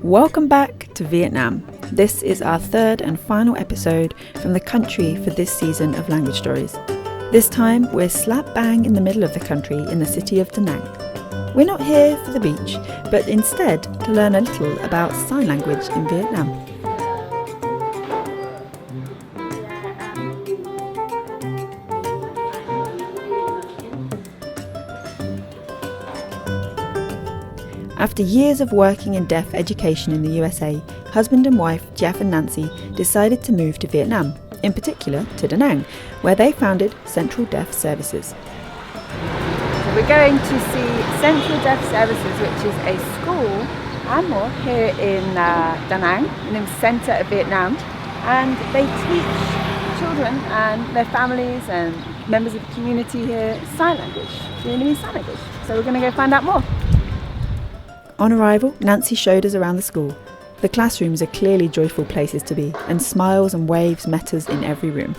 Welcome back to Vietnam. This is our third and final episode from the country for this season of Language Stories. This time we're slap bang in the middle of the country in the city of Da Nang. We're not here for the beach, but instead to learn a little about sign language in Vietnam. After years of working in deaf education in the USA, husband and wife Jeff and Nancy decided to move to Vietnam, in particular to Da Nang, where they founded Central Deaf Services. So we're going to see Central Deaf Services, which is a school and more here in Da Nang, in the centre of Vietnam, and they teach children and their families and members of the community here sign language, Vietnamese sign language. So we're going to go find out more. On arrival, Nancy showed us around the school. The classrooms are clearly joyful places to be, and smiles and waves met us in every room.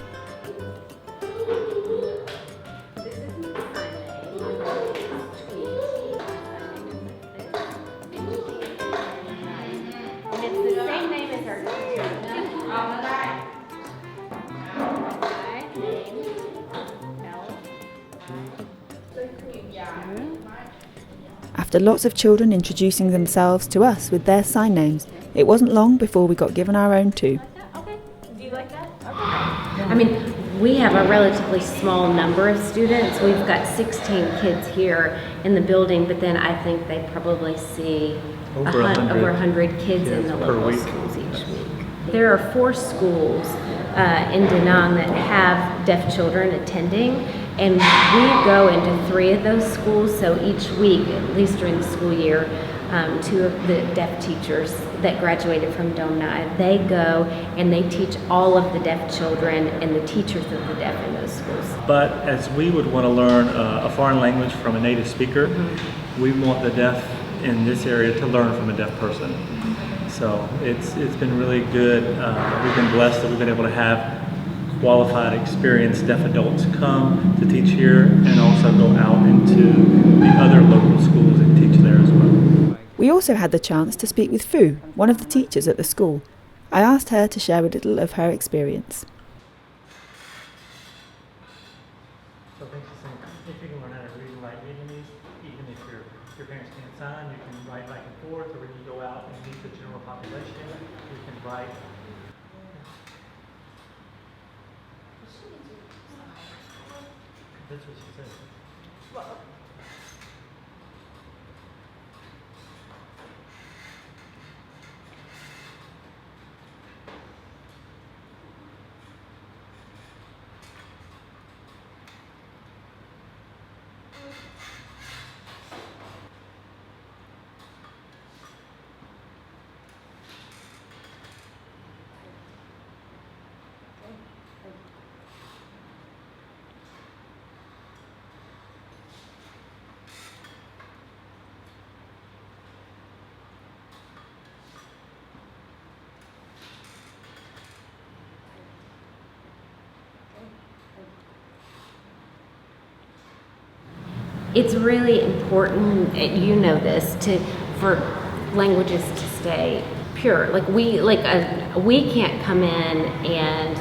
After lots of children introducing themselves to us with their sign names, it wasn't long before we got given our own too. Okay. Do you like that? Okay. I mean, we have a relatively small number of students. We've got 16 kids here in the building, but then I think they probably see over 100 kids in the local schools each week. There are 4 schools in Da Nang that have deaf children attending, and we go into 3 of those schools, so each week, at least during the school year, 2 of the deaf teachers that graduated from Dom Nai, they go and they teach all of the deaf children and the teachers of the deaf in those schools. But as we would want to learn a foreign language from a native speaker, we want the deaf in this area to learn from a deaf person. So it's been really good. We've been blessed that we've been able to have qualified, experienced deaf adults come to teach here and also go out into the other local schools and teach there as well. We also had the chance to speak with Fu, one of the teachers at the school. I asked her to share a little of her experience. So if you can learn how to read and write Vietnamese, even if your parents can't sign, you can write back and forth, or when you go out and meet the general population, you can write. That's what she said. It's really important, you know this, for languages to stay pure. We can't come in and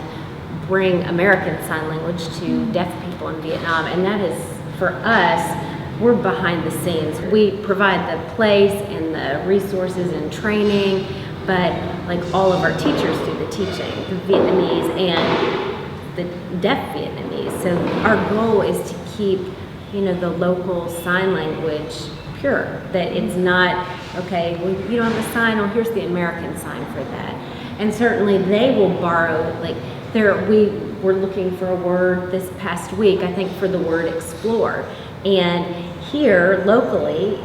bring American Sign Language to deaf people in Vietnam, and that is, for us, we're behind the scenes. We provide the place and the resources and training, but like all of our teachers do the teaching, the Vietnamese and the deaf Vietnamese. So our goal is to keep the local sign language pure, that it's not, okay, well, you don't have a sign, or here's the American sign for that. And certainly they will borrow, we were looking for a word this past week, I think, for the word explore. And here, locally,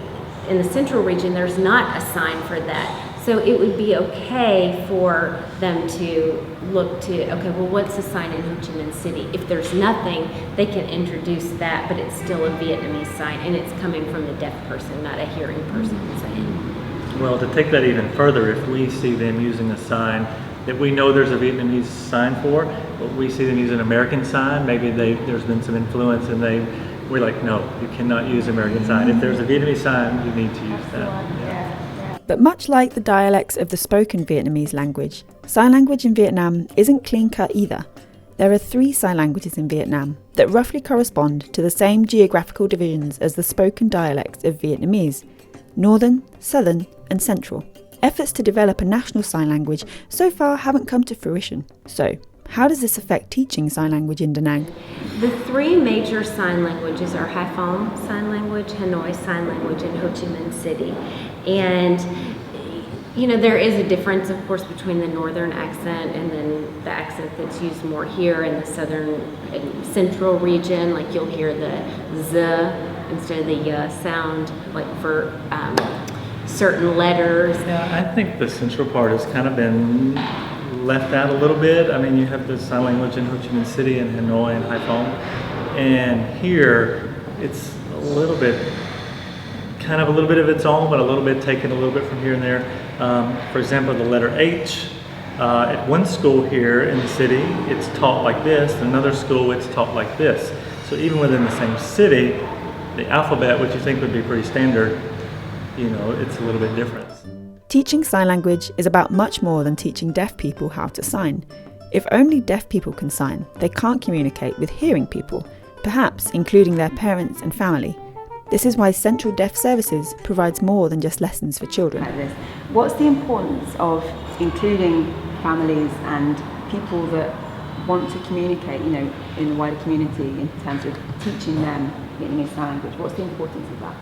in the central region, there's not a sign for that. So it would be okay for them to look to, okay, well, what's the sign in Ho Chi Minh City? If there's nothing, they can introduce that, but it's still a Vietnamese sign, and it's coming from the deaf person, not a hearing person saying. Well, to take that even further, if we see them using a sign that we know there's a Vietnamese sign for, but we see them using an American sign, maybe there's been some influence and we're like, no, you cannot use American sign. If there's a Vietnamese sign, you need to use that. Yeah. But much like the dialects of the spoken Vietnamese language, sign language in Vietnam isn't clean-cut either. There are 3 sign languages in Vietnam that roughly correspond to the same geographical divisions as the spoken dialects of Vietnamese: Northern, Southern, and Central. Efforts to develop a national sign language so far haven't come to fruition. So, how does this affect teaching sign language in Da Nang? The 3 major sign languages are Hai Phong Sign Language, Hanoi Sign Language, and Ho Chi Minh City. And there is a difference, of course, between the northern accent and then the accent that's used more here in the southern and central region. Like you'll hear the Z instead of the Y sound, like for certain letters. Yeah, I think the central part has kind of been left out a little bit. I mean, you have the sign language in Ho Chi Minh City and Hanoi and Hai Phong. And here, it's a little bit of its own, but a little bit taken a little bit from here and there. For example, the letter H, at one school here in the city, it's taught like this. In another school, it's taught like this. So even within the same city, the alphabet, which you think would be pretty standard, it's a little bit different. Teaching sign language is about much more than teaching deaf people how to sign. If only deaf people can sign, they can't communicate with hearing people, perhaps including their parents and family. This is why Central Deaf Services provides more than just lessons for children. What's the importance of including families and people that want to communicate, in the wider community in terms of teaching them Vietnamese sign language? What's the importance of that?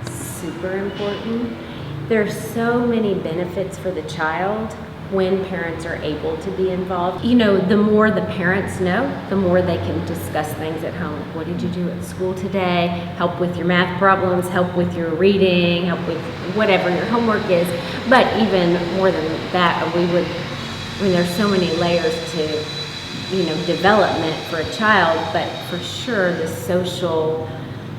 Super important. There's so many benefits for the child when parents are able to be involved. The more the parents know, the more they can discuss things at home. What did you do at school today? Help with your math problems, help with your reading, help with whatever your homework is. But even more than that, there's so many layers to, development for a child, but for sure the social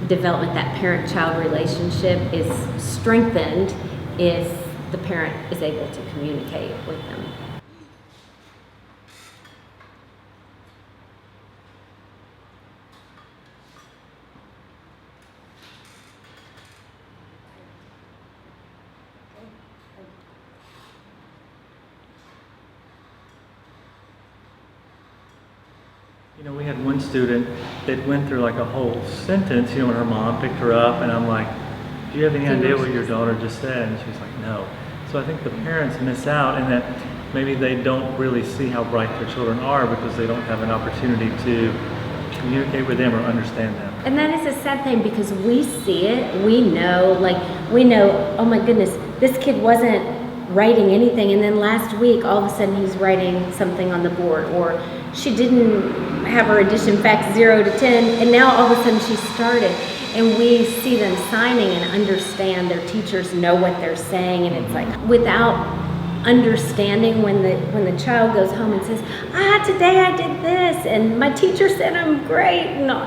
development, that parent-child relationship is strengthened if the parent is able to communicate with them. We had one student that went through like a whole sentence, when her mom picked her up, and I'm like, do you have any idea what your daughter just said? And she's like, no. So I think the parents miss out in that maybe they don't really see how bright their children are because they don't have an opportunity to communicate with them or understand them. And that is a sad thing because we see it, we know, oh my goodness, this kid wasn't writing anything, and then last week all of a sudden he's writing something on the board, or she didn't have her addition facts 0 to 10, and now all of a sudden she started. And we see them signing and understand, their teachers know what they're saying, and it's like without understanding when the child goes home and says, today I did this and my teacher said I'm great. No.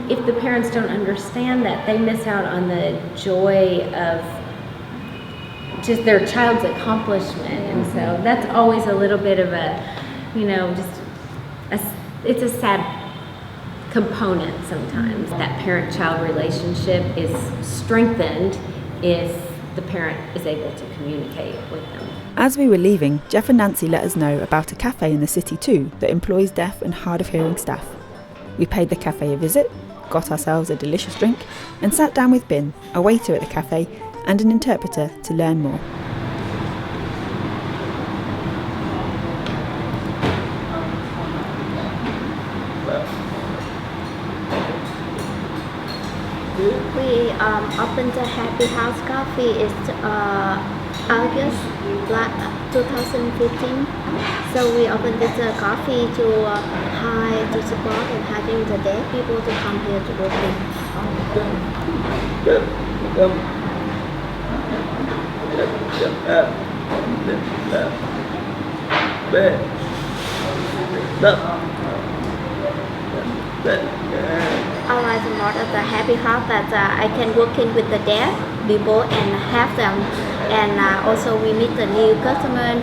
If the parents don't understand that, they miss out on the joy of just their child's accomplishment. And so that's always a little bit of it's a sad component sometimes. That parent-child relationship is strengthened if the parent is able to communicate with them. As we were leaving, Jeff and Nancy let us know about a cafe in the city too that employs deaf and hard of hearing staff. We paid the cafe a visit, got ourselves a delicious drink, and sat down with Bin, a waiter at the cafe, and an interpreter to learn more. We opened the Happy House Coffee is August 2015. So we opened this coffee to support and hiring the deaf people to come here to working. I like a lot of the Happy House that I can work in with the deaf people and help them, and also we meet the new customers.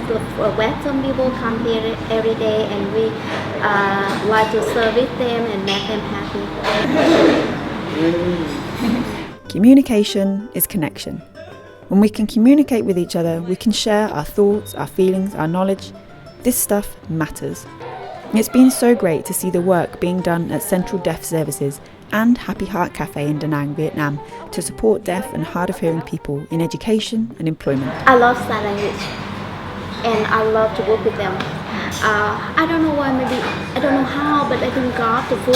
Western people come here every day, and we like to service them and make them happy. Communication is connection. When we can communicate with each other, we can share our thoughts, our feelings, our knowledge. This stuff matters. It's been so great to see the work being done at Central Deaf Services and Happy Heart Cafe in Da Nang, Vietnam, to support deaf and hard of hearing people in education and employment. I love sign language, and I love to work with them. I don't know why, maybe, I don't know how, but I think God to put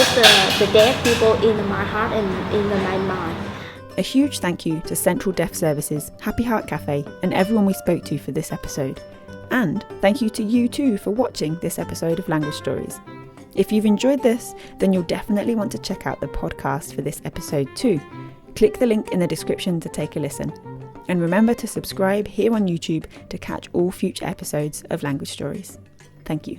the deaf people in my heart and in my mind. A huge thank you to Central Deaf Services, Happy Heart Cafe, and everyone we spoke to for this episode. And thank you to you too for watching this episode of Language Stories. If you've enjoyed this, then you'll definitely want to check out the podcast for this episode too. Click the link in the description to take a listen. And remember to subscribe here on YouTube to catch all future episodes of Language Stories. Thank you.